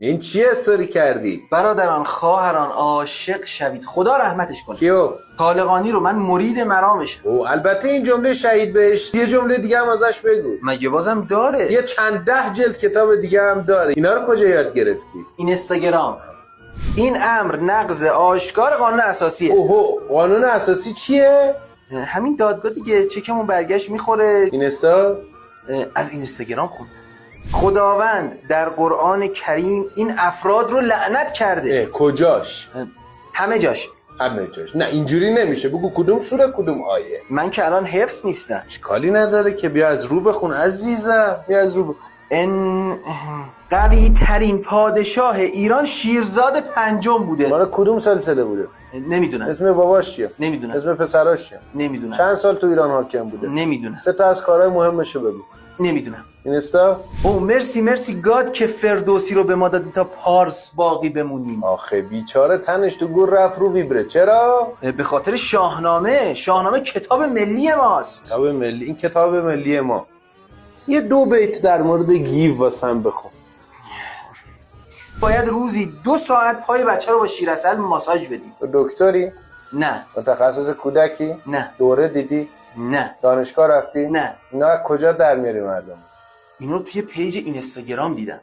این چی استوری کردی؟ برادران خواهران عاشق شوید، خدا رحمتش کنه. کیو؟ طالقانی رو، من مرید مرامشم. او البته این جمله شهید بهش، یه جمله دیگه هم ازش بگو. مگه بازم داره؟ یه چند 10 جلد کتاب دیگه هم داره. اینا رو کجا یاد گرفتی؟ اینستاگرام. این امر نقض آشکار قانون اساسیه. اوهو، قانون اساسی چیه؟ همین دادگاه دیگه، چکمون برگشت میخوره. اینستا؟ از اینستاگرام خوند. خداوند در قرآن کریم این افراد رو لعنت کرده. کجاش؟ همه جاش. همه جاش. نه اینجوری نمیشه، بگو کدوم سوره کدوم آیه. من که الان حفظ نیستم. اشکالی نداره که بیا از رو بخون عزیزم، بیا از رو بخون. قوی ترین پادشاه ایران شیرزاد پنجم بوده. مال کدوم سلسله بوده؟ نمیدونم. اسم باباش چیه؟ نمیدونم. اسم پسراش چیه؟ نمیدونم. چند سال تو ایران حاکم بوده؟ نمیدونم. 3 تا از کارهای مهمشو بگو. نمیدونم. اینستا؟ او مرسی گاد که فردوسی رو به ما دادی تا پارس باقی بمونیم. آخه بیچاره تنش تو گور رفت رو ویبره. چرا؟ به خاطر شاهنامه کتاب ملی ماست. کتاب ملی، این کتاب ملی ما. یه 2 بیت در مورد گیو واسم بخون. باید روزی 2 ساعت پای بچه رو با شیرعسل ماساژ بدیم. تو دکتری؟ نه. متخصص کودکی؟ نه. دوره دیدی؟ نه. دانشگاه رفتی؟ نه. اینا از کجا در میاری مردم؟ اینو توی پیج اینستاگرام دیدم.